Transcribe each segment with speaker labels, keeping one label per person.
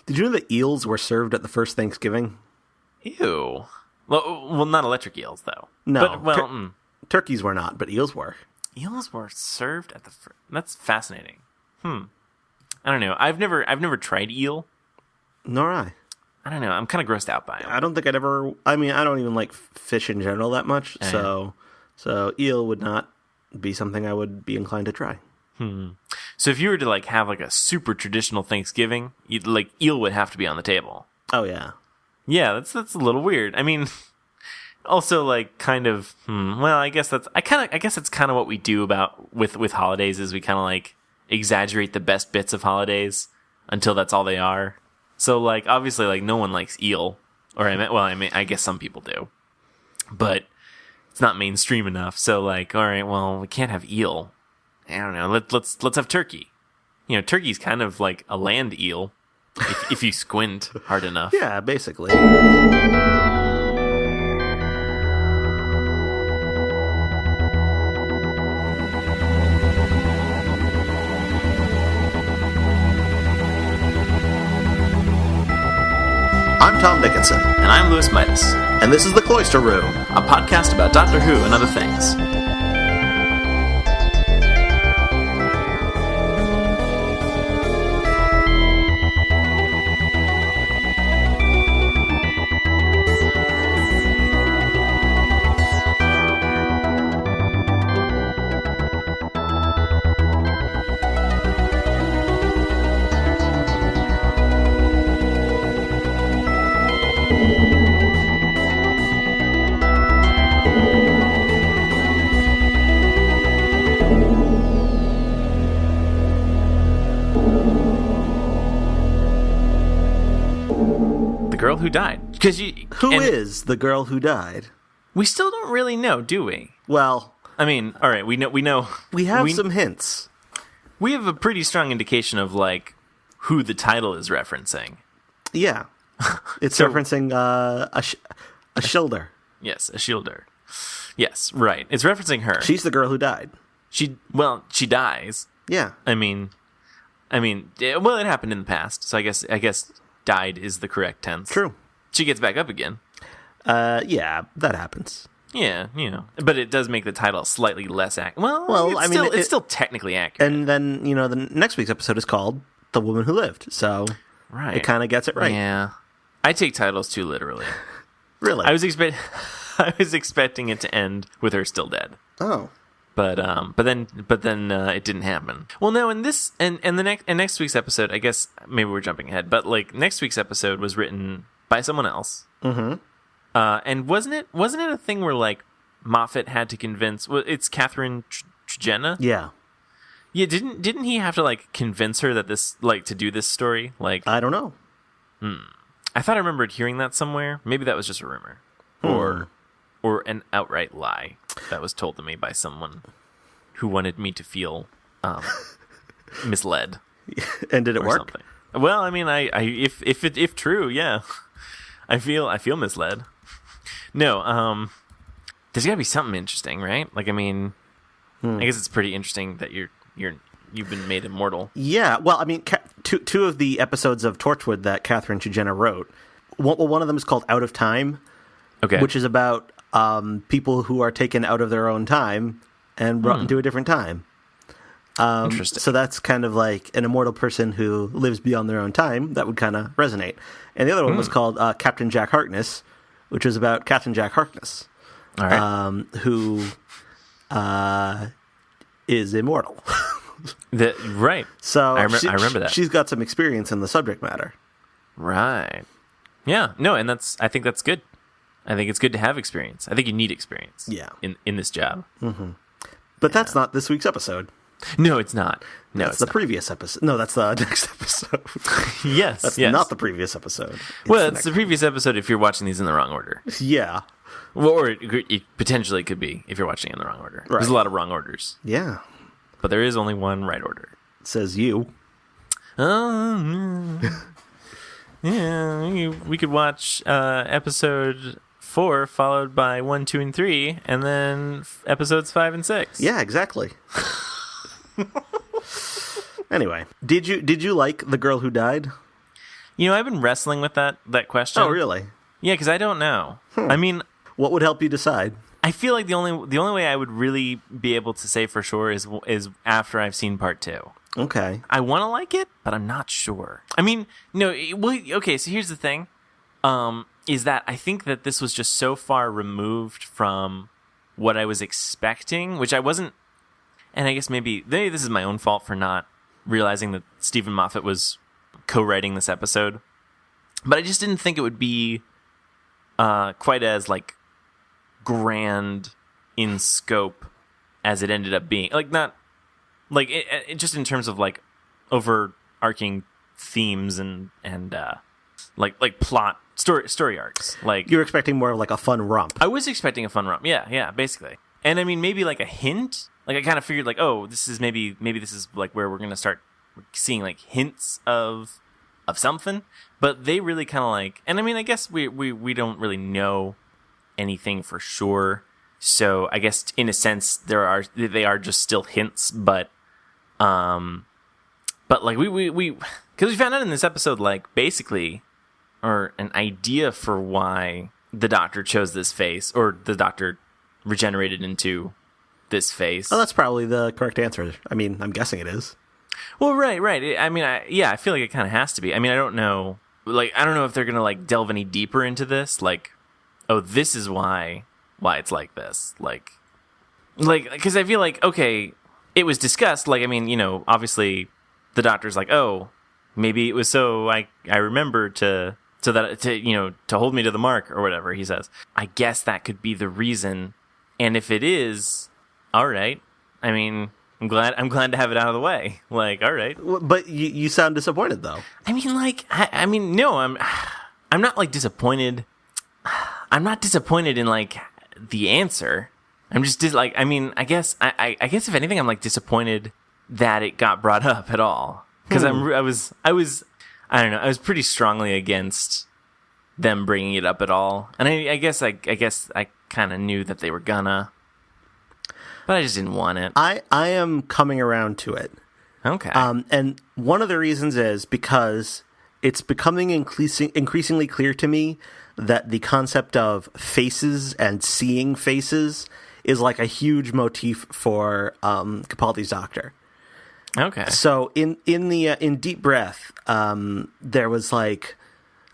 Speaker 1: Did you know that eels were served at the first Thanksgiving?
Speaker 2: Ew. Well, not electric eels, though.
Speaker 1: No.
Speaker 2: But,
Speaker 1: turkeys were not, but eels were.
Speaker 2: Eels were served at the first... That's fascinating. I don't know. I've never tried eel.
Speaker 1: Nor I.
Speaker 2: I don't know. I'm kind of grossed out by them.
Speaker 1: I don't think I'd ever... I mean, I don't even like fish in general that much, so eel would not be something I would be inclined to try.
Speaker 2: So if you were to like have like a super traditional Thanksgiving, like eel would have to be on the table.
Speaker 1: Oh, yeah.
Speaker 2: Yeah, that's a little weird. I mean, also like kind of, well, I guess that's kind of what we do about with holidays is we kind of like exaggerate the best bits of holidays until that's all they are. So like obviously like no one likes eel, or I guess some people do, but it's not mainstream enough. So like, all right, well, we can't have eel. I don't know. Let's have turkey. You know, turkey's kind of like a land eel if you squint hard enough.
Speaker 1: Yeah, basically. I'm Tom Dickinson.
Speaker 2: And I'm Louis Midas.
Speaker 1: And this is The Cloister Room,
Speaker 2: a podcast about Doctor Who and other things. Girl who died.
Speaker 1: Who is the girl who died?
Speaker 2: We still don't really know, do we?
Speaker 1: Well,
Speaker 2: I mean, all right, we know.
Speaker 1: We have some hints.
Speaker 2: We have a pretty strong indication of like who the title is referencing.
Speaker 1: Yeah, it's referencing a Shielder.
Speaker 2: Yes, a Shielder. Yes, right. It's referencing her.
Speaker 1: She's the girl who died.
Speaker 2: She dies.
Speaker 1: Yeah.
Speaker 2: I mean, well, it happened in the past, so I guess. Died is the correct tense.
Speaker 1: True.
Speaker 2: She gets back up again.
Speaker 1: Yeah, that happens.
Speaker 2: Yeah, you know, but it does make the title slightly less accurate. Well, it's still technically accurate.
Speaker 1: And then the next week's episode is called "The Woman Who Lived," so it kind of gets it right.
Speaker 2: Yeah, I take titles too literally.
Speaker 1: Really,
Speaker 2: I was expecting it to end with her still dead.
Speaker 1: Oh.
Speaker 2: But then it didn't happen. Well, no, in this and next week's episode, I guess maybe we're jumping ahead, but like next week's episode was written by someone else.
Speaker 1: Mm-hmm.
Speaker 2: And wasn't it a thing where like Moffat had to convince? Well, it's Catherine Trejena.
Speaker 1: Yeah.
Speaker 2: Yeah. Didn't he have to like convince her that this like to do this story? Like
Speaker 1: I don't know.
Speaker 2: I thought I remembered hearing that somewhere. Maybe that was just a rumor, or an outright lie that was told to me by someone who wanted me to feel misled.
Speaker 1: And did it work?
Speaker 2: Something. Well, I mean, if true, yeah, I feel misled. No, there's got to be something interesting, right? Like, I mean, I guess it's pretty interesting that you've been made immortal.
Speaker 1: Yeah, well, I mean, two of the episodes of Torchwood that Catherine Trejena wrote. One of them is called Out of Time,
Speaker 2: okay,
Speaker 1: which is about people who are taken out of their own time and brought into a different time.
Speaker 2: Interesting.
Speaker 1: So that's kind of like an immortal person who lives beyond their own time. That would kind of resonate. And the other one was called Captain Jack Harkness, which was about Captain Jack Harkness,
Speaker 2: all right.
Speaker 1: Who is immortal.
Speaker 2: Right.
Speaker 1: So
Speaker 2: I remember that.
Speaker 1: She's got some experience in the subject matter.
Speaker 2: Right. Yeah. No, and I think that's good. I think it's good to have experience. I think you need experience.
Speaker 1: Yeah.
Speaker 2: In this job.
Speaker 1: Mm-hmm. But that's not this week's episode.
Speaker 2: No, it's not. No,
Speaker 1: that's the previous episode. No, that's the next episode.
Speaker 2: Yes.
Speaker 1: That's not the previous episode.
Speaker 2: It's the previous episode if you're watching these in the wrong order.
Speaker 1: Yeah.
Speaker 2: Well, or it potentially could be if you're watching in the wrong order. Right. There's a lot of wrong orders.
Speaker 1: Yeah.
Speaker 2: But there is only one right order.
Speaker 1: It says you.
Speaker 2: Yeah, we could watch episode 4 followed by 1, 2, and 3, and then episodes 5 and 6.
Speaker 1: Yeah, exactly. Anyway, did you like The Girl Who Died?
Speaker 2: I've been wrestling with that question.
Speaker 1: Oh, really?
Speaker 2: Yeah, because I don't know. I mean,
Speaker 1: what would help you decide?
Speaker 2: I feel like the only way I would really be able to say for sure is after I've seen part 2.
Speaker 1: Okay.
Speaker 2: I want to like it, but I'm not sure. I mean, no. Okay. So here's the thing: is that I think that this was just so far removed from what I was expecting, which I wasn't. And I guess maybe this is my own fault for not realizing that Stephen Moffat was co-writing this episode. But I just didn't think it would be quite as like grand in scope as it ended up being. Like not like it just in terms of like overarching themes and like plot story arcs. Like
Speaker 1: you were expecting more of like a fun romp.
Speaker 2: I was expecting a fun romp. Yeah, basically. And I mean maybe like a hint. Like I kind of figured like, oh, this is maybe this is like where we're gonna start seeing like hints of something. But they really kind of like, and I mean I guess we don't really know anything for sure. So I guess in a sense they are just still hints, but like we because we found out in this episode like basically or an idea for why the Doctor chose this face, or the Doctor regenerated into this face.
Speaker 1: Oh, that's probably the correct answer. I mean, I'm guessing it is.
Speaker 2: Well, right. I mean, I feel like it kind of has to be. I mean, I don't know. Like, I don't know if they're gonna like delve any deeper into this. Like, oh, this is why it's like this. Like, because I feel like okay, it was discussed. Like, I mean, obviously, the Doctor's like, oh, maybe it was so I remember to hold me to the mark or whatever he says. I guess that could be the reason. And if it is, all right. I mean, I'm glad to have it out of the way. Like, all right.
Speaker 1: But you sound disappointed though.
Speaker 2: I mean, like, I mean, no, I'm not like disappointed. I'm not disappointed in like the answer. I'm just like, I mean, I guess if anything, I'm like disappointed that it got brought up at all, because I don't know, I was pretty strongly against them bringing it up at all, and I guess I kind of knew that they were gonna, but I just didn't want it.
Speaker 1: I am coming around to it.
Speaker 2: Okay.
Speaker 1: And one of the reasons is because it's becoming increasingly clear to me that the concept of faces and seeing faces is like a huge motif for Capaldi's Doctor.
Speaker 2: Okay.
Speaker 1: So in Deep Breath, there was like,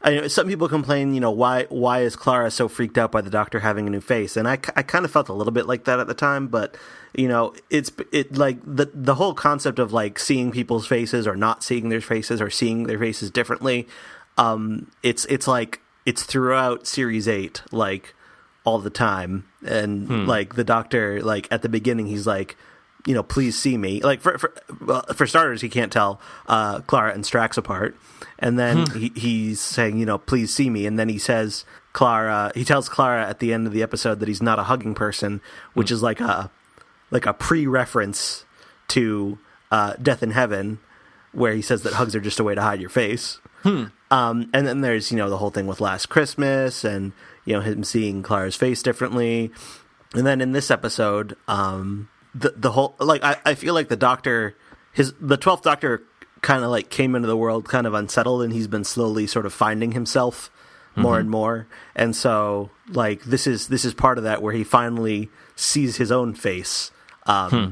Speaker 1: I know some people complain, why is Clara so freaked out by the Doctor having a new face? And I kind of felt a little bit like that at the time, but it's like the whole concept of like seeing people's faces or not seeing their faces or seeing their faces differently. It's like it's throughout series 8, like all the time, and like the Doctor, like at the beginning, he's like, please see me. Like for starters, he can't tell Clara and Strax apart, and then he's saying, please see me, and then he says he tells Clara at the end of the episode that he's not a hugging person, which is like a pre-reference to Death in Heaven, where he says that hugs are just a way to hide your face. And then there's the whole thing with Last Christmas and him seeing Clara's face differently, and then in this episode, the whole, like, I feel like the Doctor, the 12th Doctor kind of like came into the world kind of unsettled, and he's been slowly sort of finding himself more and more. And so like this is part of that, where he finally sees his own face.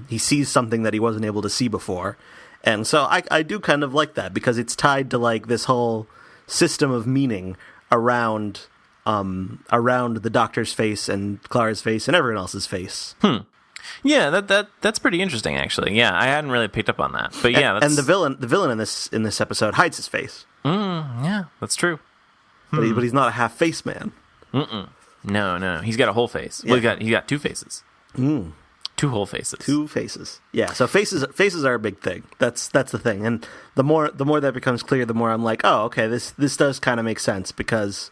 Speaker 1: He sees something that he wasn't able to see before. And so I do kind of like that, because it's tied to like this whole system of meaning around the Doctor's face and Clara's face and everyone else's face.
Speaker 2: Yeah, that's pretty interesting, actually. Yeah, I hadn't really picked up on that, but yeah,
Speaker 1: and the villain in this episode hides his face.
Speaker 2: Yeah, that's true.
Speaker 1: But he's not a half face man.
Speaker 2: No, he's got a whole face.
Speaker 1: Yeah.
Speaker 2: Well, he got two faces. 2 whole faces.
Speaker 1: 2 faces. Yeah. So faces are a big thing. That's the thing. And the more that becomes clear, the more I'm like, oh, okay, this does kind of make sense, because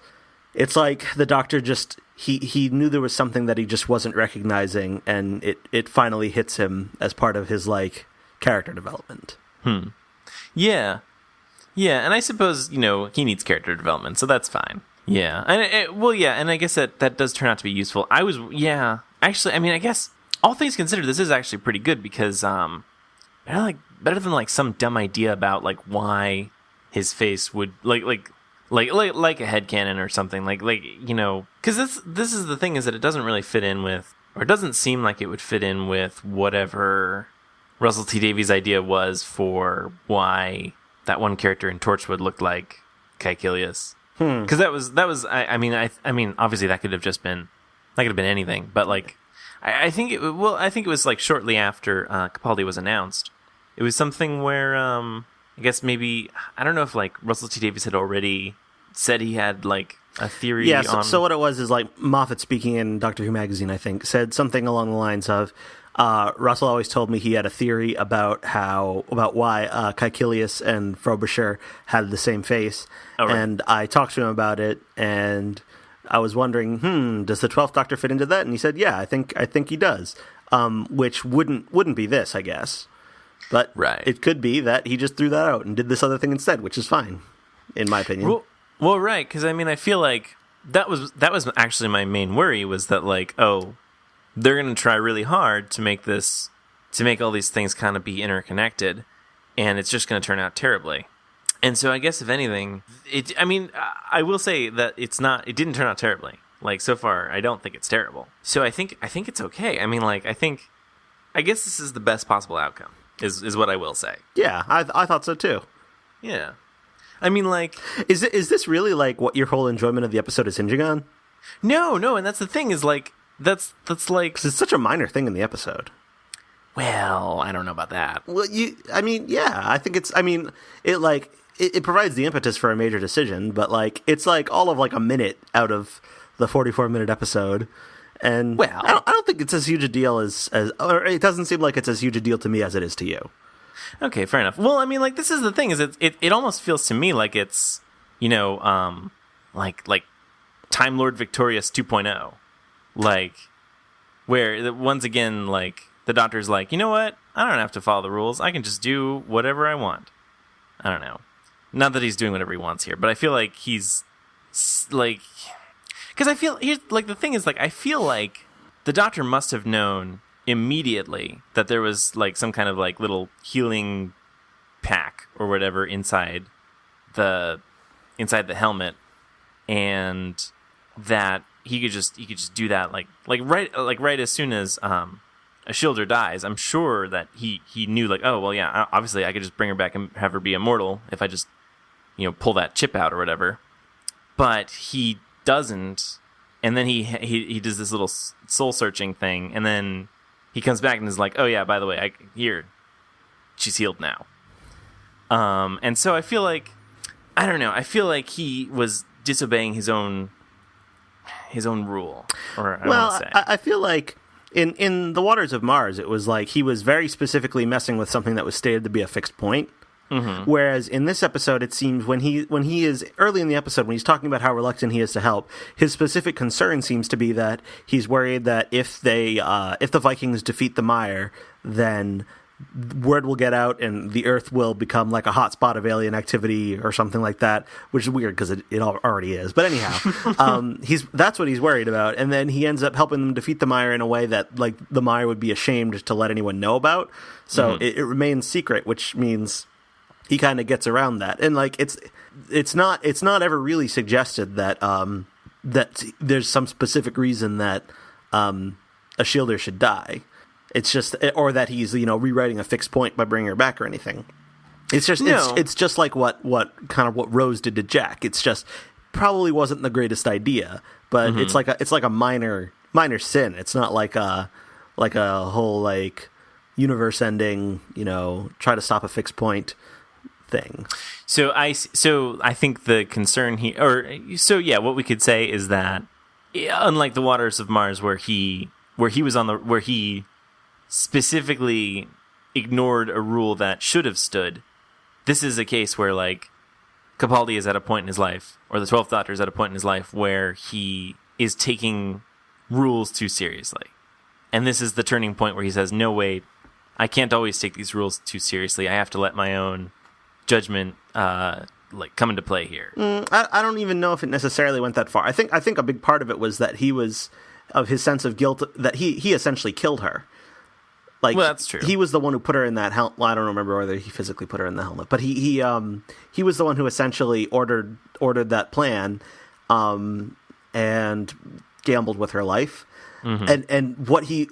Speaker 1: it's like the Doctor just he knew there was something that he just wasn't recognizing, and it finally hits him as part of his like character development.
Speaker 2: Yeah, and I suppose he needs character development, so that's fine. Yeah, and I guess that does turn out to be useful. Actually, I mean, I guess all things considered, this is actually pretty good, because better than like some dumb idea about like why his face would like a headcanon or something, because this is the thing, is that it doesn't really fit in with, or it doesn't seem like it would fit in with whatever Russell T Davies' idea was for why that one character in Torchwood looked like Caecilius. Because that was I mean obviously that could have been anything, but like I think it was like shortly after Capaldi was announced. It was something where I guess maybe, I don't know if like Russell T Davies had already said he had like a theory.
Speaker 1: Yeah, so what it was is like Moffat, speaking in Doctor Who magazine, I think, said something along the lines of, Russell always told me he had a theory about why Caecilius and Frobisher had the same face. Oh, right. And I talked to him about it, and I was wondering, does the 12th Doctor fit into that? And he said, yeah, I think he does. Which wouldn't be this, I guess. But right. It could be that he just threw that out and did this other thing instead, which is fine, in my opinion.
Speaker 2: Well, right, because I mean, I feel like that was actually my main worry, was that like, oh, they're going to try really hard to make all these things kind of be interconnected, and it's just going to turn out terribly. And so I guess if anything, I will say that it didn't turn out terribly. Like, so far, I don't think it's terrible. So I think it's okay. I mean, like, I guess this is the best possible outcome, is what I will say.
Speaker 1: Yeah, I thought so too.
Speaker 2: Yeah. I mean, like,
Speaker 1: is this really like what your whole enjoyment of the episode is hinging on?
Speaker 2: No, and that's the thing, is like, that's like,
Speaker 1: 'cause it's such a minor thing in the episode.
Speaker 2: Well, I don't know about that.
Speaker 1: Well, yeah, I think it provides the impetus for a major decision, but like, it's like all of like a minute out of the 44-minute epised, and well, I don't think it's as huge a deal as, or it doesn't seem like it's as huge a deal to me as it is to you.
Speaker 2: Okay, fair enough. Well, I mean, like, this is the thing, is it almost feels to me like it's, like Time Lord Victorious 2.0, like, where once again, like, the Doctor's like, you know what? I don't have to follow the rules. I can just do whatever I want. I don't know. Not that he's doing whatever he wants here, but I feel like he's like, because I feel the thing is, like, I feel like the Doctor must have known immediately that there was like some kind of like little healing pack or whatever inside the helmet, and that he could just do that like right as soon as a Shielder dies. I'm sure that he knew, like, oh well, yeah, obviously I could just bring her back and have her be immortal if I just pull that chip out or whatever. But he doesn't, and then he does this little soul searching thing, and then he comes back and is like, oh yeah, by the way, she's healed now. And so I feel like, I don't know, I feel like he was disobeying his own rule, or
Speaker 1: I feel like in the Waters of Mars, it was like he was very specifically messing with something that was stated to be a fixed point. Mm-hmm. Whereas in this episode, it seems when he is early in the episode, when he's talking about how reluctant he is to help, his specific concern seems to be that he's worried that if the Vikings defeat the Mire, then word will get out and the Earth will become like a hotspot of alien activity or something like that, which is weird because it already is. But anyhow, that's what he's worried about, and then he ends up helping them defeat the Mire in a way that like the Mire would be ashamed to let anyone know about. So mm-hmm. it remains secret, which means he kind of gets around that, and like it's not ever really suggested that that there's some specific reason that a Shielder should die. It's just, or that he's rewriting a fixed point by bringing her back or anything. It's just it's just like what Rose did to Jack. It's just probably wasn't the greatest idea, but mm-hmm. it's like a minor sin. It's not like a whole like universe ending try to stop a fixed point thing.
Speaker 2: So I think the concern what we could say is that, unlike the Waters of Mars, where he specifically ignored a rule that should have stood, this is a case where like Capaldi is at a point in his life, or the 12th Doctor is at a point in his life where he is taking rules too seriously, and this is the turning point where he says, no, wait, I can't always take these rules too seriously. I have to let my own judgment come into play here.
Speaker 1: I don't even know if it necessarily went that far. I think a big part of it was that he was of his sense of guilt that he essentially killed her. Like,
Speaker 2: well, that's true.
Speaker 1: He was the one who put her in that helmet. Well, I don't remember whether he physically put her in the helmet, but he was the one who essentially ordered that plan, and gambled with her life. Mm-hmm. And what he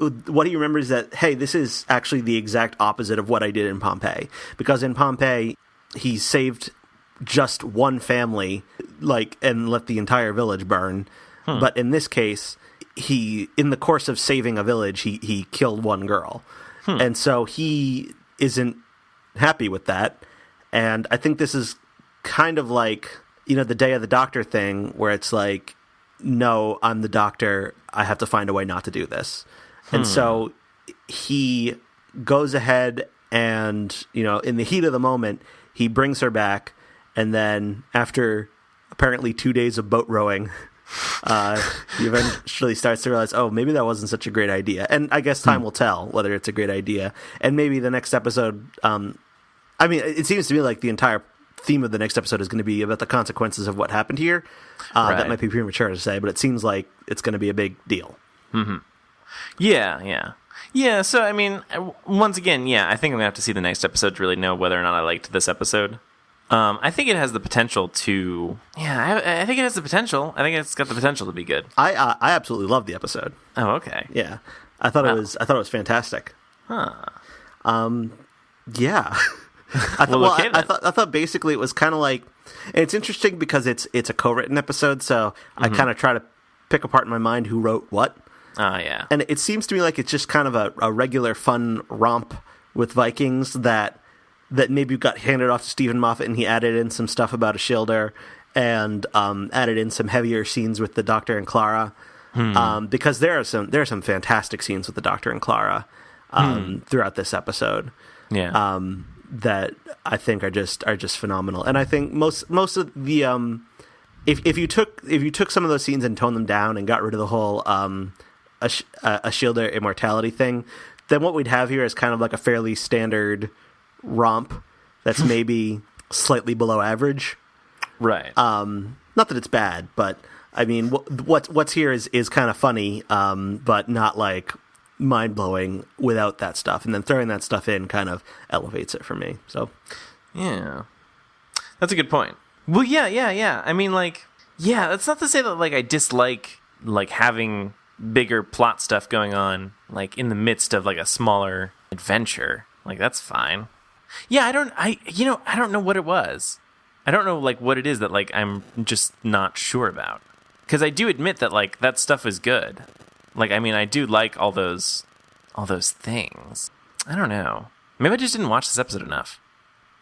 Speaker 1: remembers is that, hey, this is actually the exact opposite of what I did in Pompeii, because in Pompeii he saved just one family, like, and let the entire village burn. But in this case, in the course of saving a village, he killed one girl. And so he isn't happy with that. And I think this is kind of like, the Day of the Doctor thing, where it's like, no, I'm the Doctor, I have to find a way not to do this. And so he goes ahead and, in the heat of the moment, he brings her back. And then after apparently 2 days of boat rowing, he eventually starts to realize, oh, maybe that wasn't such a great idea. And I guess time will tell whether it's a great idea. And maybe the next episode, it seems to me like the entire theme of the next episode is going to be about the consequences of what happened here. Right. That might be premature to say, but it seems like it's going to be a big deal.
Speaker 2: Mm-hmm. Yeah, so, once again, I think I'm going to have to see the next episode to really know whether or not I liked this episode. I think it has the potential to... Yeah, I think it has the potential. I think it's got the potential to be good.
Speaker 1: I absolutely loved the episode.
Speaker 2: Oh, okay.
Speaker 1: Yeah. I thought it was fantastic.
Speaker 2: Huh.
Speaker 1: Yeah. I thought basically it was kind of like... It's interesting because it's a co-written episode, so I kind of try to pick apart in my mind who wrote what.
Speaker 2: Yeah.
Speaker 1: And it seems to me like it's just kind of a regular fun romp with Vikings that maybe got handed off to Stephen Moffat, and he added in some stuff about a Shielder, and added in some heavier scenes with the Doctor and Clara, because there are some fantastic scenes with the Doctor and Clara throughout this episode.
Speaker 2: Yeah,
Speaker 1: that I think are just phenomenal, and I think most of the if you took some of those scenes and toned them down and got rid of the whole a Shielder immortality thing, then what we'd have here is kind of like a fairly standard romp that's maybe slightly below average.
Speaker 2: Right.
Speaker 1: Not that it's bad, but I mean, what's here is kind of funny, but not like mind-blowing without that stuff. And then throwing that stuff in kind of elevates it for me. So,
Speaker 2: yeah. That's a good point. Well, yeah. I mean, like, yeah, that's not to say that, like, I dislike, like, having bigger plot stuff going on, like, in the midst of, like, a smaller adventure. Like, that's fine. Yeah, I don't know what it was. I don't know, like, what it is that, like, I'm just not sure about. Because I do admit that, like, that stuff is good. Like, I mean, I do like all those things. I don't know. Maybe I just didn't watch this episode enough.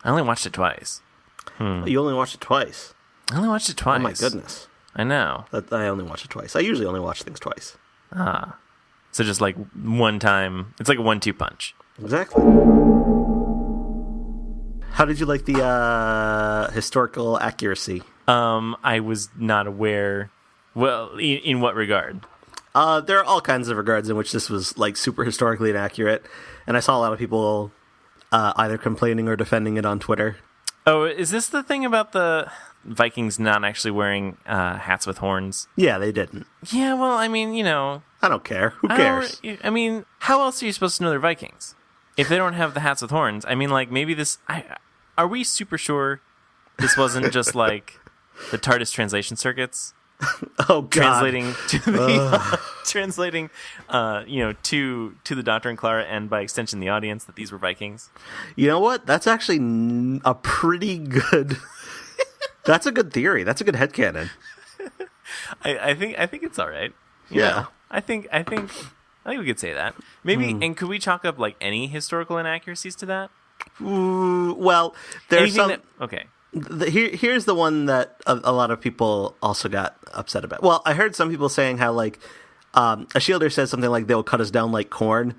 Speaker 2: I only watched it twice.
Speaker 1: You only watched it twice?
Speaker 2: I only watched it twice.
Speaker 1: Oh, my goodness.
Speaker 2: I know.
Speaker 1: I only watched it twice. I usually only watch things twice.
Speaker 2: Ah. So just, like, one time. It's like a 1-2 punch.
Speaker 1: Exactly. How did you like the historical accuracy?
Speaker 2: I was not aware. Well, in what regard?
Speaker 1: There are all kinds of regards in which this was like super historically inaccurate, and I saw a lot of people either complaining or defending it on Twitter.
Speaker 2: Oh, is this the thing about the Vikings not actually wearing hats with horns?
Speaker 1: Yeah, they didn't.
Speaker 2: Yeah, well, I mean,
Speaker 1: I don't care. Who cares?
Speaker 2: I mean, how else are you supposed to know they're Vikings? If they don't have the hats with horns, I mean, like, maybe this... Are we super sure this wasn't just, like, the TARDIS translation circuits?
Speaker 1: Oh, God.
Speaker 2: Translating to the... translating, to the Doctor and Clara, and by extension the audience, that these were Vikings?
Speaker 1: You know what? That's actually a pretty good... That's a good theory. That's a good headcanon.
Speaker 2: I think it's all right. You
Speaker 1: Yeah.
Speaker 2: know? I think we could say that. Maybe, and could we chalk up, like, any historical inaccuracies to that?
Speaker 1: Well, there's
Speaker 2: Anything okay.
Speaker 1: Here's the one that a lot of people also got upset about. Well, I heard some people saying how, like, a Shielder says something like they'll cut us down like corn,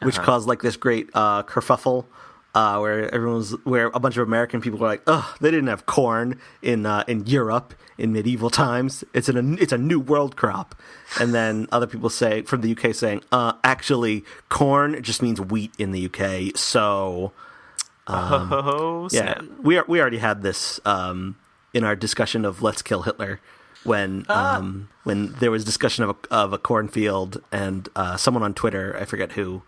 Speaker 1: which caused, like, this great kerfuffle where a bunch of American people were like, "Oh, they didn't have corn in Europe in medieval times. It's a new world crop." And then other people from the UK saying, "Actually, corn just means wheat in the UK." So,
Speaker 2: snap.
Speaker 1: we already had this in our discussion of Let's Kill Hitler when there was discussion of a cornfield, and someone on Twitter, I forget who,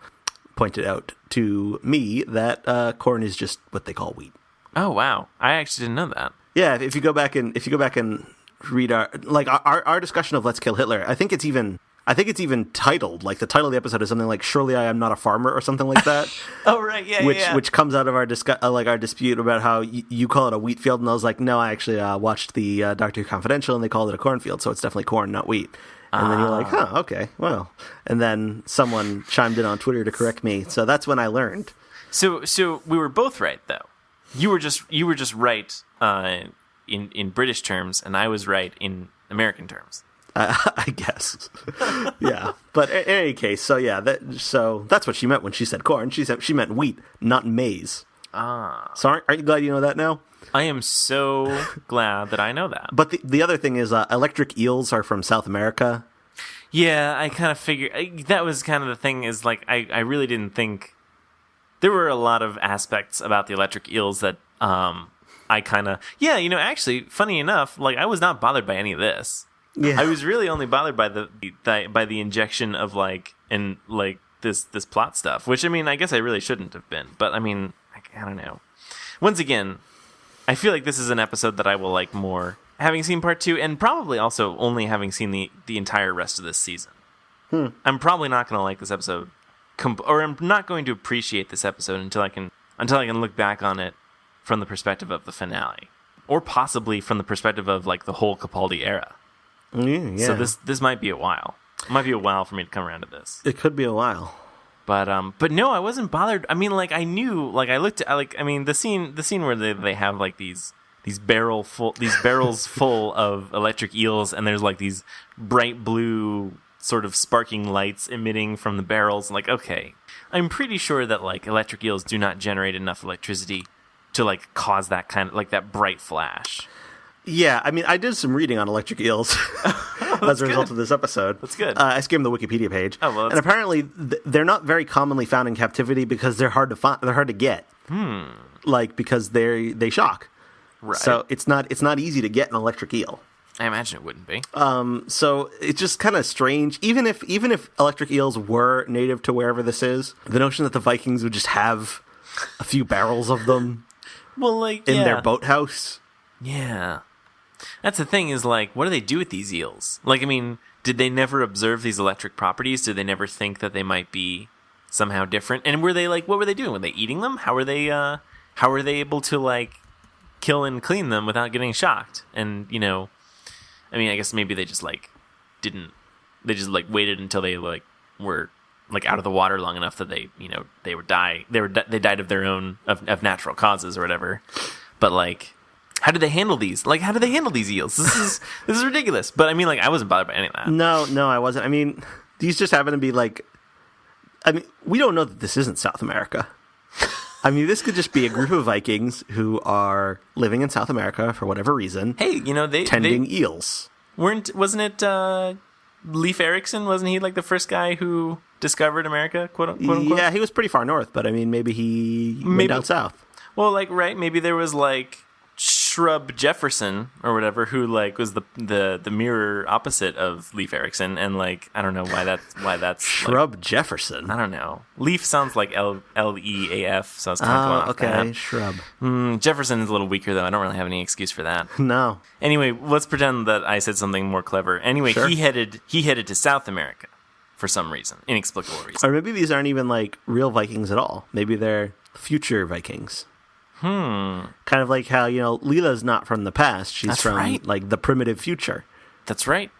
Speaker 1: pointed out to me that corn is just what they call wheat.
Speaker 2: Oh wow, I actually didn't know that.
Speaker 1: Yeah, if you go back and read our discussion of Let's Kill Hitler, I think it's even titled, like the title of the episode is something like "Surely I Am Not a Farmer" or something like that.
Speaker 2: Oh right, yeah,
Speaker 1: which comes out of our our dispute about how you call it a wheat field, and I was like, no, I actually watched the Doctor Who Confidential, and they called it a cornfield, so it's definitely corn, not wheat. And then you're like, huh, okay, well. And then someone chimed in on Twitter to correct me, so that's when I learned.
Speaker 2: So we were both right, though. You were just right in British terms, and I was right in American terms.
Speaker 1: I guess. Yeah. But in any case, so yeah, that's what she meant when she said corn. She meant wheat, not maize. So aren't you glad you know that now?
Speaker 2: I am so glad that I know that.
Speaker 1: But the other thing is electric eels are from South America.
Speaker 2: Yeah, I kind of figured that was kind of the thing is like I really didn't think there were a lot of aspects about the electric eels that I kind of actually funny enough, like I was not bothered by any of this. Yeah. I was really only bothered by the injection of this plot stuff, which I mean I guess I really shouldn't have been, but I mean I don't know. Once again, I feel like this is an episode that I will like more having seen part 2 and probably also only having seen the entire rest of this season. I'm probably not going to like this episode or I'm not going to appreciate this episode until I can look back on it from the perspective of the finale or possibly from the perspective of like the whole Capaldi era.
Speaker 1: Yeah.
Speaker 2: So this might be a while. It might be a while for me to come around to this.
Speaker 1: It could be a while.
Speaker 2: But no, I wasn't bothered. I mean, like I knew, like I looked at, like I mean, the scene where they have like these barrels full of electric eels, and there's like these bright blue sort of sparking lights emitting from the barrels. Like, okay, I'm pretty sure that like electric eels do not generate enough electricity to like cause that kind of like that bright flash.
Speaker 1: Yeah, I mean, I did some reading on electric eels as a result of this episode.
Speaker 2: That's good.
Speaker 1: I skimmed the Wikipedia page,
Speaker 2: and
Speaker 1: apparently they're not very commonly found in captivity because they're hard to find. They're hard to get, like because they shock.
Speaker 2: Right.
Speaker 1: So it's not easy to get an electric eel.
Speaker 2: I imagine it wouldn't be.
Speaker 1: So it's just kind of strange. Even if electric eels were native to wherever this is, the notion that the Vikings would just have a few barrels of them, in their boathouse.
Speaker 2: Yeah. That's the thing is, like, what do they do with these eels? Like, I mean, did they never observe these electric properties? Did they never think that they might be somehow different? And were they, like, what were they doing? Were they eating them? How were they able to, like, kill and clean them without getting shocked? And, you know, I mean, I guess maybe they just, like, they just, like, waited until they, like, were, like, out of the water long enough that they, you know, they died of their own, of natural causes or whatever. But, like, how do they handle these? Like, how do they handle these eels? This is ridiculous. But I mean, like, I wasn't bothered by any of that.
Speaker 1: No, I wasn't. I mean, these just happen to be like. I mean, we don't know that this isn't South America. I mean, this could just be a group of Vikings who are living in South America for whatever reason.
Speaker 2: Hey, you know, they
Speaker 1: tending eels.
Speaker 2: Wasn't it Leif Erikson? Wasn't he like the first guy who discovered America? Quote unquote.
Speaker 1: Yeah, he was pretty far north, but I mean, maybe he went down south.
Speaker 2: Well, like, right? Maybe there was like Shrub Jefferson or whatever, who like was the mirror opposite of Leif Erikson, and like I don't know why that's
Speaker 1: Shrub
Speaker 2: like,
Speaker 1: Jefferson.
Speaker 2: I don't know. Leaf sounds like Leaf, so I was kind of going off
Speaker 1: okay,
Speaker 2: that.
Speaker 1: Shrub.
Speaker 2: Jefferson is a little weaker though. I don't really have any excuse for that.
Speaker 1: No.
Speaker 2: Anyway, let's pretend that I said something more clever. Anyway,
Speaker 1: sure.
Speaker 2: he headed to South America for some reason, inexplicable reason.
Speaker 1: Or maybe these aren't even like real Vikings at all. Maybe they're future Vikings. Kind of like how, you know, Leela's not from the past. She's from like the primitive future.
Speaker 2: That's right.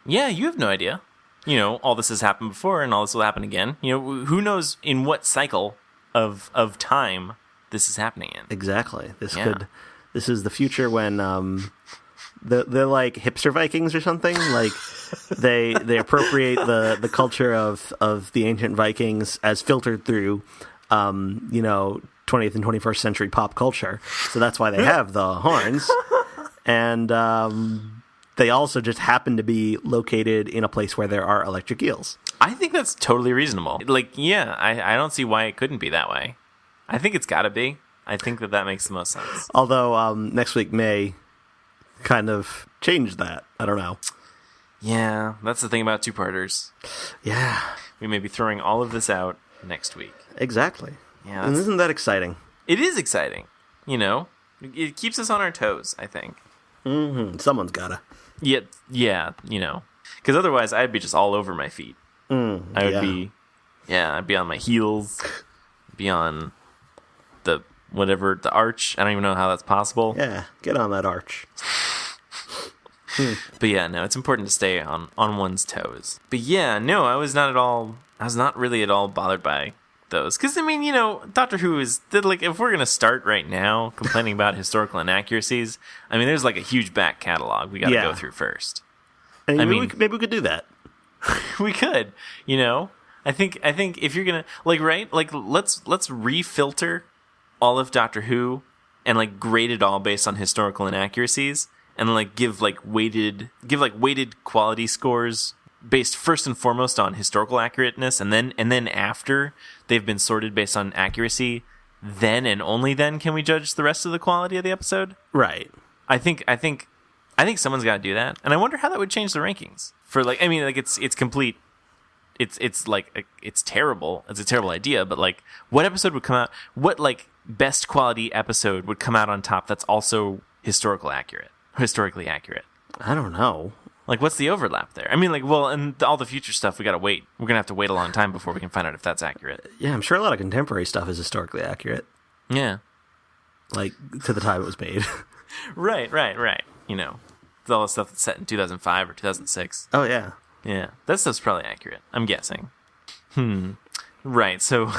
Speaker 2: Yeah, you have no idea. You know, all this has happened before and all this will happen again. You know, who knows in what cycle of time this is happening in.
Speaker 1: Exactly. This is the future when they're like hipster Vikings or something. Like they appropriate the culture of the ancient Vikings as filtered through you know, 20th and 21st century pop culture. So that's why they have the horns. And they also just happen to be located in a place where there are electric eels.
Speaker 2: I think that's totally reasonable. Like, yeah, I don't see why it couldn't be that way. I think it's got to be. I think that makes the most sense.
Speaker 1: Although next week may kind of change that. I don't know.
Speaker 2: Yeah, that's the thing about two-parters.
Speaker 1: Yeah.
Speaker 2: We may be throwing all of this out next week.
Speaker 1: Exactly.
Speaker 2: Yeah,
Speaker 1: And isn't that exciting?
Speaker 2: It is exciting. You know, it keeps us on our toes, I think.
Speaker 1: Mm-hmm. Someone's gotta.
Speaker 2: Yeah, you know, because otherwise I'd be just all over my feet. I would be, I'd be on my heels, be on the arch. I don't even know how that's possible.
Speaker 1: Yeah, get on that arch.
Speaker 2: But yeah, no, it's important to stay on one's toes. But yeah, no, I was not really at all bothered by those. Because, I mean, you know, Doctor Who is, like, if we're going to start right now complaining about historical inaccuracies, I mean, there's like a huge back catalog we got to go through first.
Speaker 1: And maybe we could do that.
Speaker 2: We could, you know? I think if you're going to, like, right? Like, let's refilter all of Doctor Who and, like, grade it all based on historical inaccuracies. And like give weighted quality scores based first and foremost on historical accurateness, and then after they've been sorted based on accuracy, then and only then can we judge the rest of the quality of the episode.
Speaker 1: Right.
Speaker 2: I think someone's got to do that, and I wonder how that would change the rankings. For like, I mean, like it's complete. It's like it's terrible. It's a terrible idea, but like, what episode would come out? What like best quality episode would come out on top? That's also historically accurate.
Speaker 1: I don't know.
Speaker 2: Like, what's the overlap there? I mean, like, well, and all the future stuff, we gotta wait. We're gonna have to wait a long time before we can find out if that's accurate.
Speaker 1: Yeah, I'm sure a lot of contemporary stuff is historically accurate.
Speaker 2: Yeah.
Speaker 1: Like, to the time it was made.
Speaker 2: Right. You know, all the stuff that's set in 2005 or 2006.
Speaker 1: Oh, yeah.
Speaker 2: Yeah, that stuff's probably accurate, I'm guessing. Right, so,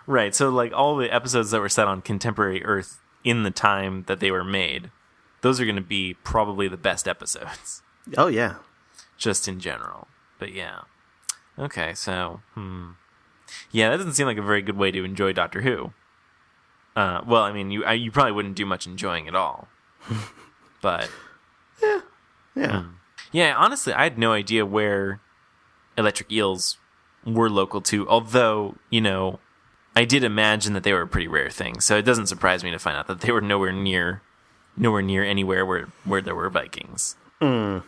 Speaker 2: like, all the episodes that were set on contemporary Earth in the time that they were made, those are going to be probably the best episodes.
Speaker 1: Oh, yeah.
Speaker 2: Just in general. But yeah. Okay, so, yeah, that doesn't seem like a very good way to enjoy Doctor Who. Well, I mean, you probably wouldn't do much enjoying at all. But...
Speaker 1: Yeah.
Speaker 2: Yeah, honestly, I had no idea where electric eels were local to, although, you know, I did imagine that they were a pretty rare thing, so it doesn't surprise me to find out that they were nowhere near anywhere where there were Vikings. That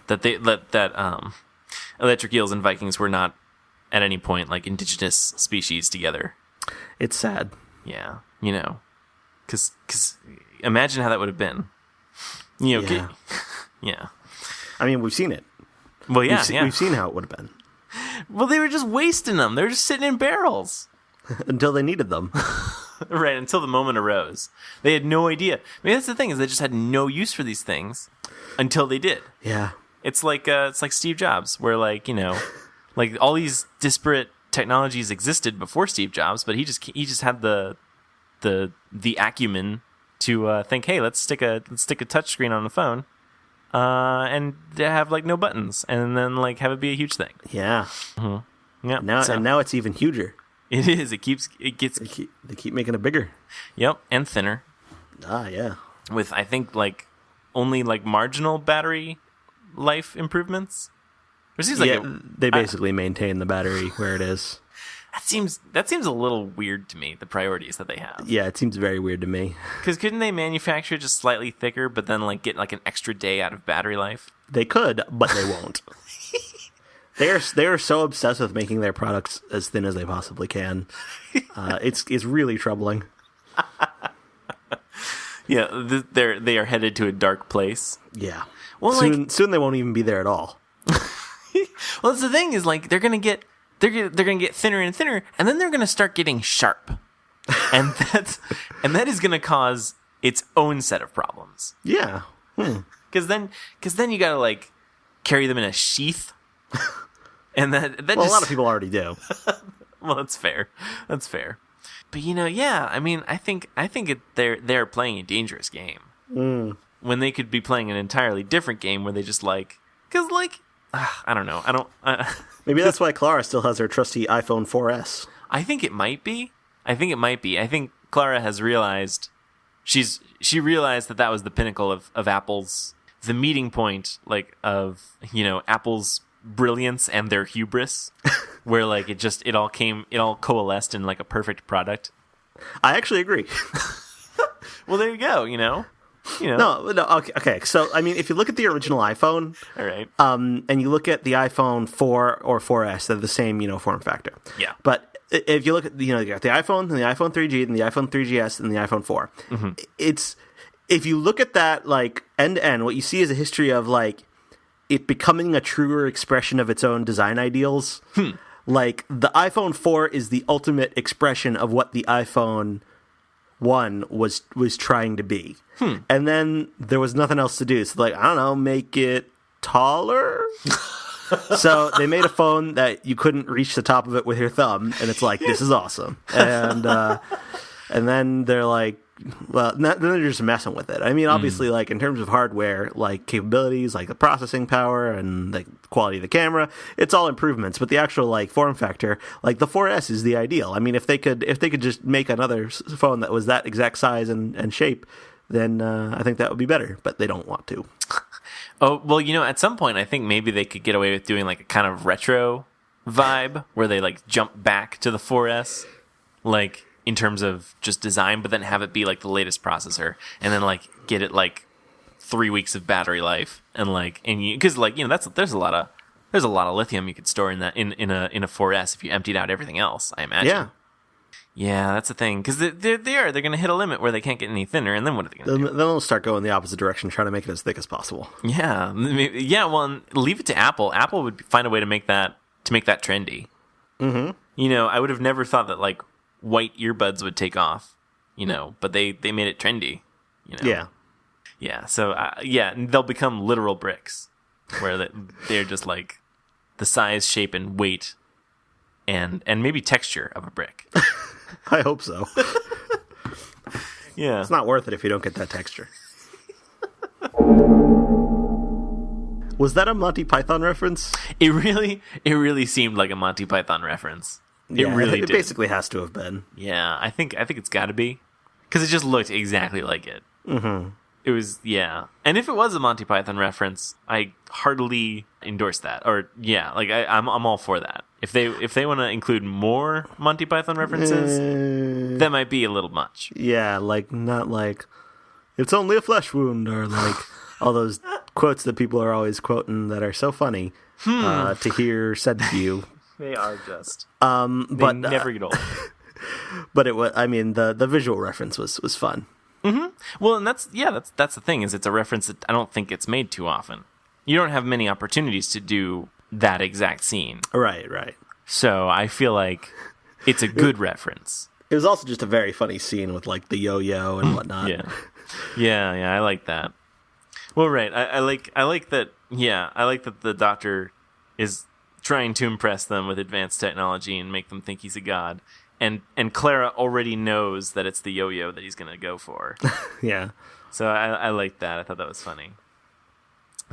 Speaker 2: electric eels and Vikings were not at any point like indigenous species together.
Speaker 1: It's sad.
Speaker 2: Yeah, you know, because imagine how that would have been. You know,
Speaker 1: Yeah.
Speaker 2: Yeah.
Speaker 1: I mean, we've seen it.
Speaker 2: Well, yeah,
Speaker 1: We've seen how it would have been.
Speaker 2: Well, they were just wasting them. They were just sitting in barrels.
Speaker 1: Until they needed them.
Speaker 2: Right, until the moment arose. They had no idea. I mean, that's the thing, is they just had no use for these things until they did.
Speaker 1: Yeah.
Speaker 2: It's like Steve Jobs, where, like, you know, like all these disparate technologies existed before Steve Jobs, but he just had the acumen to think, hey, let's stick a touchscreen on the phone, and have like no buttons, and then like have it be a huge thing.
Speaker 1: Yeah.
Speaker 2: Mm-hmm. Yeah.
Speaker 1: And now it's even huger.
Speaker 2: It is. They
Speaker 1: keep making it bigger.
Speaker 2: Yep, and thinner.
Speaker 1: Ah, yeah.
Speaker 2: With, I think, like only like marginal battery life improvements. It seems like
Speaker 1: they basically maintain the battery where it is.
Speaker 2: That seems a little weird to me, the priorities that they have.
Speaker 1: Yeah, it seems very weird to me.
Speaker 2: Because couldn't they manufacture just slightly thicker, but then like get like an extra day out of battery life?
Speaker 1: They could, but they won't. They are so obsessed with making their products as thin as they possibly can. It's really troubling.
Speaker 2: Yeah, they are headed to a dark place.
Speaker 1: Yeah.
Speaker 2: Well,
Speaker 1: soon they won't even be there at all.
Speaker 2: Well, that's the thing, is like they're gonna get thinner and thinner, and then they're gonna start getting sharp, and that is gonna cause its own set of problems.
Speaker 1: Yeah.
Speaker 2: Because then you gotta like carry them in a sheath. And that
Speaker 1: a lot of people already do.
Speaker 2: Well, that's fair. But you know, yeah, I mean, I think they're playing a dangerous game when they could be playing an entirely different game where they just like, because like, I don't know,
Speaker 1: Maybe that's why Clara still has her trusty iPhone 4S.
Speaker 2: I think it might be. I think Clara has realized she realized that was the pinnacle of Apple's, the meeting point, like, of, you know, Apple's brilliance and their hubris, where like it all coalesced in like a perfect product.
Speaker 1: I actually agree.
Speaker 2: Well, there you go. You know.
Speaker 1: No. Okay. So I mean, if you look at the original iPhone,
Speaker 2: all right,
Speaker 1: and you look at the iPhone 4 or 4S, they're the same, you know, form factor.
Speaker 2: Yeah.
Speaker 1: But if you look at, you got the iPhone and the iPhone 3G and the iPhone 3GS and the iPhone 4.
Speaker 2: Mm-hmm.
Speaker 1: It's, if you look at that, like, end to end, what you see is a history of, like, it becoming a truer expression of its own design ideals. Like, the iPhone 4 is the ultimate expression of what the iPhone 1 was trying to be. And then there was nothing else to do. So, like, I don't know, make it taller? So they made a phone that you couldn't reach the top of it with your thumb, and it's like, this is awesome. And then they're like, well, then they're just messing with it. I mean, obviously, like, in terms of hardware, like, capabilities, like the processing power and the quality of the camera, it's all improvements. But the actual, like, form factor, like, the 4S is the ideal. I mean, if they could just make another phone that was that exact size and shape, then I think that would be better. But they don't want to.
Speaker 2: Oh, well, at some point, I think maybe they could get away with doing, like, a kind of retro vibe where they, like, jump back to the 4S, like, in terms of just design, but then have it be, like, the latest processor, and then, like, get it, like, 3 weeks of battery life, and, like, because, like, there's a lot of lithium you could store in that in a 4S if you emptied out everything else, I imagine. Yeah, that's the thing, because they're going to hit a limit where they can't get any thinner, and then what are they going to do?
Speaker 1: Then they'll start going the opposite direction, trying to make it as thick as possible.
Speaker 2: Yeah, well, and leave it to Apple. Apple would find a way to make that trendy. Mm-hmm. I would have never thought that, like, white earbuds would take off, but they made it trendy, Yeah, so, they'll become literal bricks, where they're just, like, the size, shape, and weight, and maybe texture of a brick.
Speaker 1: I hope so.
Speaker 2: Yeah.
Speaker 1: It's not worth it if you don't get that texture. Was that a Monty Python reference?
Speaker 2: It really seemed like a Monty Python reference. It really did.
Speaker 1: It basically has to have been.
Speaker 2: Yeah, I think it's got to be, because it just looked exactly like it. Mm-hmm. It was, yeah. And if it was a Monty Python reference, I heartily endorse that. Or like I'm all for that. If they want to include more Monty Python references, that might be a little much.
Speaker 1: Yeah, like, not like it's only a flesh wound, or like all those quotes that people are always quoting that are so funny to hear said to you.
Speaker 2: They are just.
Speaker 1: But
Speaker 2: they never get old.
Speaker 1: But it was. I mean, the visual reference was fun.
Speaker 2: Mm-hmm. Well, and that's the thing, is it's a reference that I don't think it's made too often. You don't have many opportunities to do that exact scene.
Speaker 1: Right.
Speaker 2: So I feel like it's a good reference.
Speaker 1: It was also just a very funny scene with, like, the yo-yo and whatnot.
Speaker 2: Yeah, I like that. Well, right, I like that. Yeah, I like that the Doctor is trying to impress them with advanced technology and make them think he's a god. And Clara already knows that it's the yo-yo that he's going to go for.
Speaker 1: Yeah.
Speaker 2: So I liked that. I thought that was funny.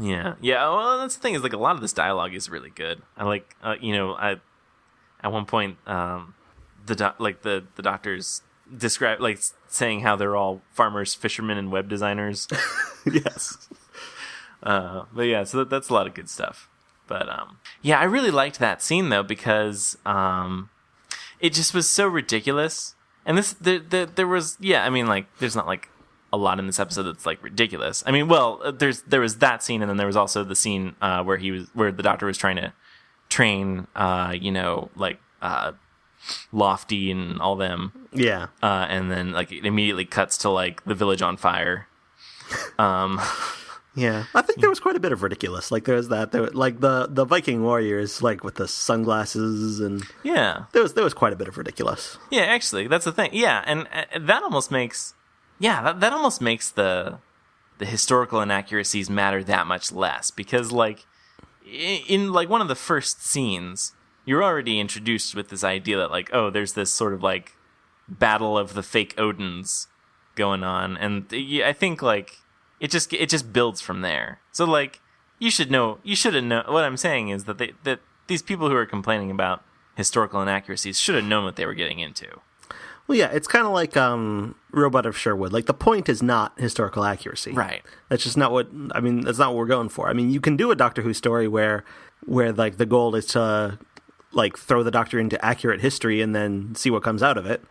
Speaker 2: Yeah. Well, that's the thing, is, like, a lot of this dialogue is really good. I like, at one point, the Doctor's describe, like, saying how they're all farmers, fishermen, and web designers.
Speaker 1: Yes.
Speaker 2: But yeah, so that's a lot of good stuff. But I really liked that scene, though, because it just was so ridiculous. And there was, I mean, like, there's not, like, a lot in this episode that's, like, ridiculous. I mean, well, there was that scene, and then there was also the scene where the Doctor was trying to train, Lofty and all them.
Speaker 1: Yeah.
Speaker 2: And then, like, it immediately cuts to, like, the village on fire.
Speaker 1: Yeah, I think there was quite a bit of ridiculous. Like, there's that, like the Viking warriors, like, with the sunglasses, and there was quite a bit of ridiculous.
Speaker 2: Yeah, actually, that's the thing. Yeah, and that almost makes that almost makes the historical inaccuracies matter that much less, because, like, in like one of the first scenes, you're already introduced with this idea that, like, oh, there's this sort of, like, battle of the fake Odins going on, and I think, like, it just builds from there. So, like, you should have known. What I'm saying is that these people who are complaining about historical inaccuracies should have known what they were getting into.
Speaker 1: Well, yeah, it's kind of like Robot of Sherwood. Like, the point is not historical accuracy.
Speaker 2: Right.
Speaker 1: That's just not that's not what we're going for. I mean, you can do a Doctor Who story where like, the goal is to, like, throw the Doctor into accurate history and then see what comes out of it.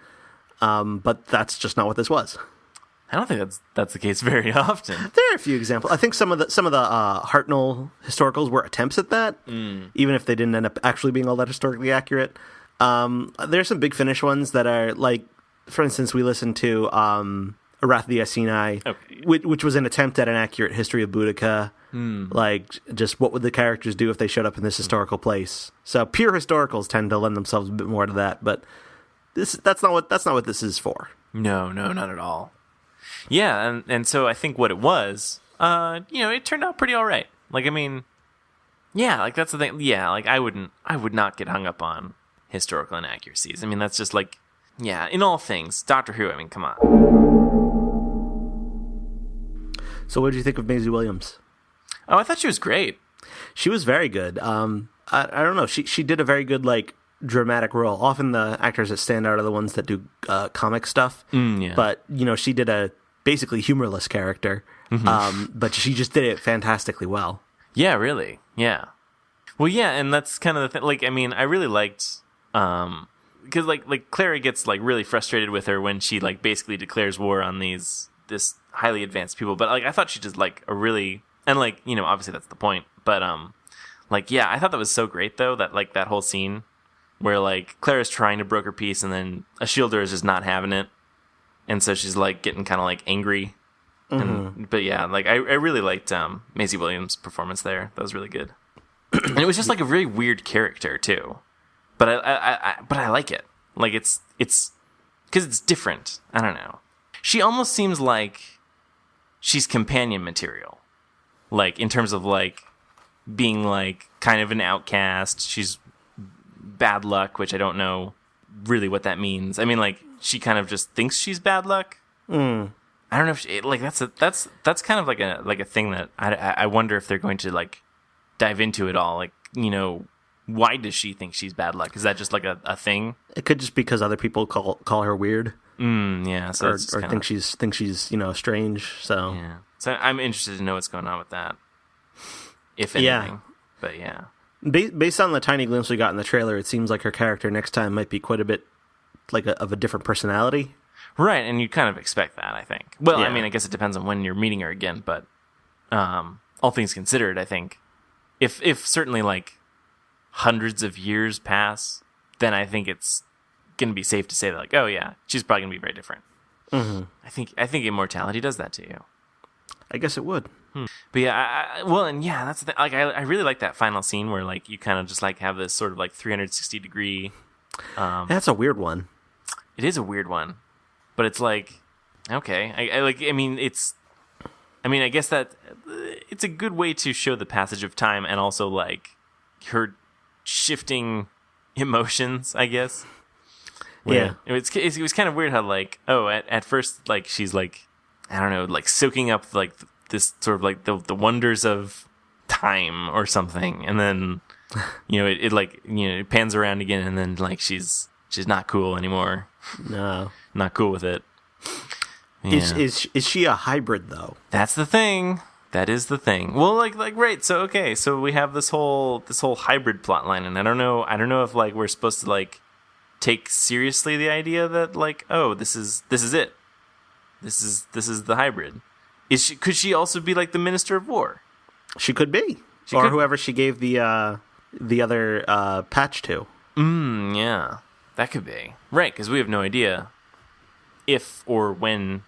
Speaker 1: But that's just not what this was.
Speaker 2: I don't think that's the case very often.
Speaker 1: There are a few examples. I think some of the Hartnell historicals were attempts at that, even if they didn't end up actually being all that historically accurate. There's some Big Finish ones that are like, for instance, we listened to Wrath of the Iceni, which was an attempt at an accurate history of Boudica. Like, just what would the characters do if they showed up in this historical place? So pure historicals tend to lend themselves a bit more to that, but that's not what this is for.
Speaker 2: No, not at all. Yeah, and so I think what it was, it turned out pretty all right. Like, I mean, yeah, like that's the thing. Yeah, like I would not get hung up on historical inaccuracies. I mean, that's just like, yeah, in all things, Doctor Who. I mean, come on.
Speaker 1: So, what did you think of Maisie Williams?
Speaker 2: Oh, I thought she was great.
Speaker 1: She was very good. I don't know. She did a very good like dramatic role. Often the actors that stand out are the ones that do comic stuff.
Speaker 2: Yeah.
Speaker 1: But she did a basically humorless character. But she just did it fantastically well.
Speaker 2: Yeah, really. Yeah. Well, yeah, and that's kind of the thing. Like, I mean, I really liked because like Clara gets like really frustrated with her when she like basically declares war on this highly advanced people. But like I thought she did like a really, and like obviously that's the point. But like yeah, I thought that was so great though, that like that whole scene where like Clara's trying to broker peace and then a shielder is just not having it, and so she's like getting kind of like angry. But yeah, like I really liked Maisie Williams' performance there. That was really good. And it was just like a really weird character too. But I like it. Like it's because it's different. I don't know. She almost seems like she's companion material. Like in terms of like being like kind of an outcast. She's bad luck, which I don't know really what that means. I mean, like she kind of just thinks she's bad luck. I don't know if she, like that's kind of like a thing that I wonder if they're going to like dive into it all. Like why does she think she's bad luck? Is that just like a thing?
Speaker 1: It could just because other people call her weird.
Speaker 2: Yeah, so
Speaker 1: or think she's strange. So
Speaker 2: yeah, so I'm interested to know what's going on with that, if anything. Yeah. But yeah,
Speaker 1: based on the tiny glimpse we got in the trailer, it seems like her character next time might be quite a bit like of a different personality.
Speaker 2: Right, and you kind of expect that, I think. Well, yeah. I mean, I guess it depends on when you're meeting her again, but all things considered, I think if certainly like hundreds of years pass, then I think it's going to be safe to say that, like, oh yeah, she's probably going to be very different. I think immortality does that to you.
Speaker 1: I guess it would.
Speaker 2: But yeah, and yeah, that's the thing. Like, I really like that final scene where like you kind of just like have this sort of like 360 degree.
Speaker 1: That's a weird one.
Speaker 2: It is a weird one. But it's like, okay, I guess that it's a good way to show the passage of time and also like her shifting emotions, I guess.
Speaker 1: Yeah.
Speaker 2: It was kind of weird how like, at first, like she's like, I don't know, like soaking up like this sort of like the wonders of time or something. And then, it pans around again and then like she's not cool anymore.
Speaker 1: No.
Speaker 2: Not cool with it. Yeah.
Speaker 1: Is she a hybrid though?
Speaker 2: That's the thing. That is the thing. Well, like right. So okay. So we have this whole hybrid plot line, and I don't know if like we're supposed to like take seriously the idea that like, oh, this is it. This is the hybrid. Could she also be like the Minister of War?
Speaker 1: She could be, whoever she gave the other patch to.
Speaker 2: Yeah. That could be. Right, because we have no idea if or when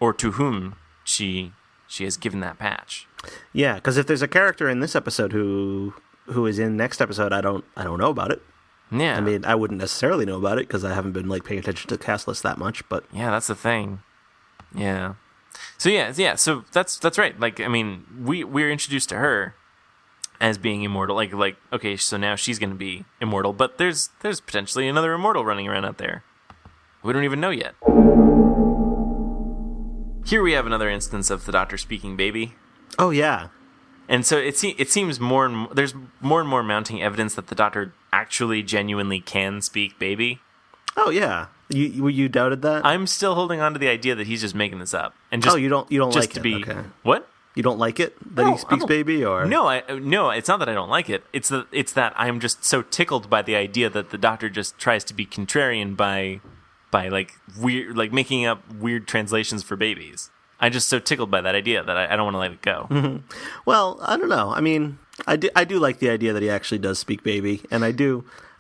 Speaker 2: or to whom she has given that patch.
Speaker 1: Yeah, because if there's a character in this episode who is in next episode, I don't know about it.
Speaker 2: Yeah.
Speaker 1: I mean, I wouldn't necessarily know about it because I haven't been like paying attention to the cast list that much, but
Speaker 2: yeah, that's the thing. Yeah. So yeah, so that's right. Like, I mean, we're introduced to her as being immortal, like okay, so now she's going to be immortal, but there's potentially another immortal running around out there. We don't even know yet. Here we have another instance of the Doctor speaking baby.
Speaker 1: Oh yeah,
Speaker 2: and so it seems there's more and more mounting evidence that the Doctor actually genuinely can speak baby.
Speaker 1: Oh yeah, you doubted that?
Speaker 2: I'm still holding on to the idea that he's just making this up, and just
Speaker 1: you don't
Speaker 2: just
Speaker 1: like
Speaker 2: to
Speaker 1: it.
Speaker 2: be
Speaker 1: okay.
Speaker 2: What?
Speaker 1: You don't like it that he speaks baby, or
Speaker 2: no? It's not that I don't like it. It's that I'm just so tickled by the idea that the Doctor just tries to be contrarian by like weird, like making up weird translations for babies. I'm just so tickled by that idea that I don't want to let it go.
Speaker 1: Well, I don't know. I mean, I do like the idea that he actually does speak baby, and I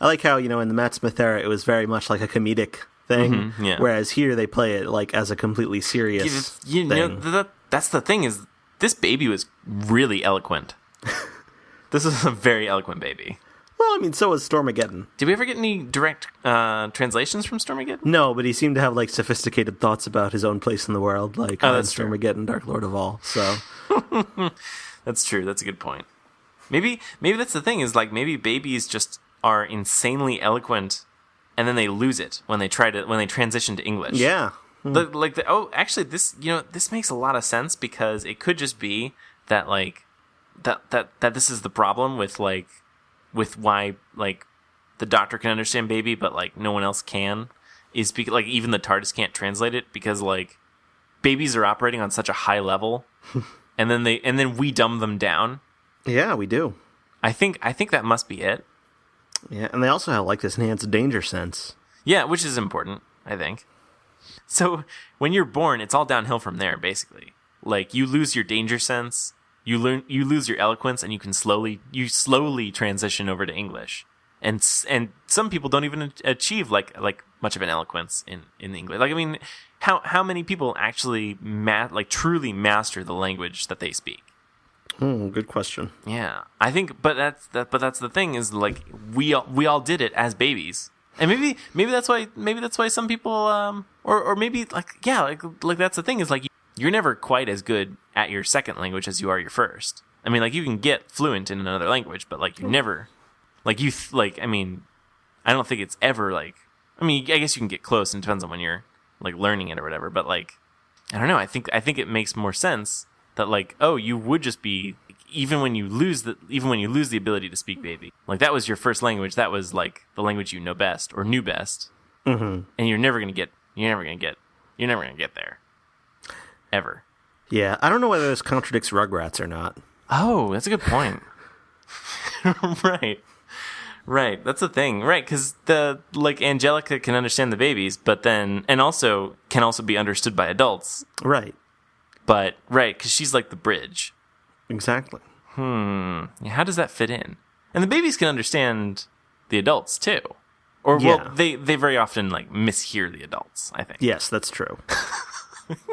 Speaker 1: like how, in the Matt Smith era, it was very much like a comedic thing, whereas here they play it like as a completely serious thing.
Speaker 2: That's the thing, is this baby was really eloquent. This is a very eloquent baby.
Speaker 1: Well, I mean, so was Stormageddon.
Speaker 2: Did we ever get any direct translations from Stormageddon?
Speaker 1: No, but he seemed to have like sophisticated thoughts about his own place in the world, like Stormageddon, Dark Lord of All. So
Speaker 2: that's true. That's a good point. Maybe that's the thing, is like maybe babies just are insanely eloquent, and then they lose it when they transition to English.
Speaker 1: Yeah.
Speaker 2: Actually, this makes a lot of sense, because it could just be that like that this is the problem with why like the Doctor can understand baby, but like no one else can, is because like even the TARDIS can't translate it, because like babies are operating on such a high level, and then we dumb them down.
Speaker 1: Yeah, we do.
Speaker 2: I think that must be it.
Speaker 1: Yeah, and they also have like this enhanced danger sense.
Speaker 2: Yeah, which is important, I think. So when you're born, it's all downhill from there, basically. Like you lose your danger sense, you lose your eloquence, and you slowly transition over to English. And some people don't even achieve like much of an eloquence in English. Like, I mean, how many people actually truly master the language that they speak?
Speaker 1: Good question.
Speaker 2: Yeah, I think, but that's the thing, is like we all did it as babies, and maybe that's why some people or maybe like that's the thing, is like you're never quite as good at your second language as you are your first. I mean, like you can get fluent in another language, but like you never I mean, I don't think it's ever like, I mean, I guess you can get close, and it depends on when you're like learning it or whatever, but like I don't know, I think it makes more sense that like, oh, you would just be, even when you lose the ability to speak baby, like that was your first language, that was like the language you know best or knew best, and you're never gonna get there, ever.
Speaker 1: Yeah, I don't know whether this contradicts Rugrats or not.
Speaker 2: Oh, that's a good point. Right. That's the thing, right? Because Angelica can understand the babies, but then can also be understood by adults,
Speaker 1: right?
Speaker 2: But because she's like the bridge.
Speaker 1: Exactly.
Speaker 2: Yeah, how does that fit in? And the babies can understand the adults too, or they very often like mishear the adults, I think.
Speaker 1: Yes, that's true.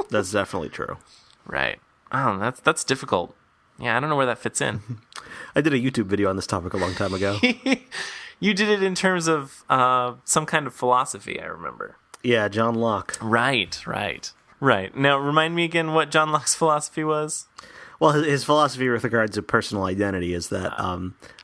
Speaker 1: That's definitely true. Right.
Speaker 2: Oh, that's difficult. Yeah, I don't know where that fits in.
Speaker 1: I did a YouTube video on this topic a long time ago.
Speaker 2: You did it in terms of some kind of philosophy, I remember.
Speaker 1: Yeah, John Locke.
Speaker 2: Right. Now, remind me again what John Locke's philosophy was.
Speaker 1: Well, his philosophy with regards to personal identity is that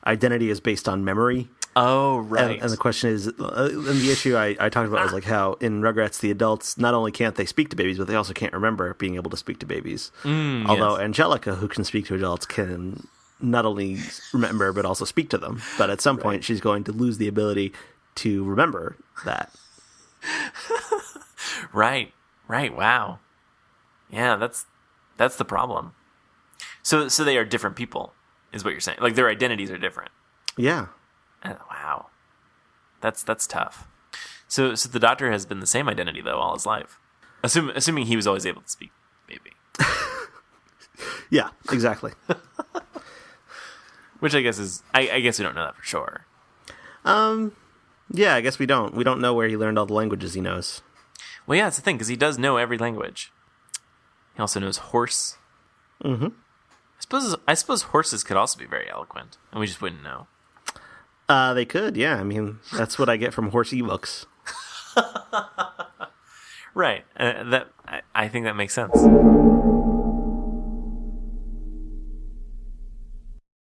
Speaker 1: identity is based on memory.
Speaker 2: Oh, right.
Speaker 1: And the question is, and the issue I talked about was like how in Rugrats the adults, not only can't they speak to babies, but they also can't remember being able to speak to babies. Although Angelica, who can speak to adults, can not only remember but also speak to them. But at some point she's going to lose the ability to remember that.
Speaker 2: Right. Wow. Yeah, that's the problem. So they are different people, is what you're saying. Like their identities are different.
Speaker 1: Yeah.
Speaker 2: Wow. That's tough. So the Doctor has been the same identity though all his life. Assuming he was always able to speak baby.
Speaker 1: Yeah, exactly.
Speaker 2: Which I guess is I guess we don't know that for sure.
Speaker 1: Yeah, I guess we don't. We don't know where he learned all the languages he knows.
Speaker 2: Well, yeah, that's the thing, because he does know every language. He also knows horse.
Speaker 1: Mm-hmm.
Speaker 2: I suppose horses could also be very eloquent, and we just wouldn't know.
Speaker 1: They could, yeah. I mean, that's what I get from horse ebooks.
Speaker 2: Right. I think that makes sense.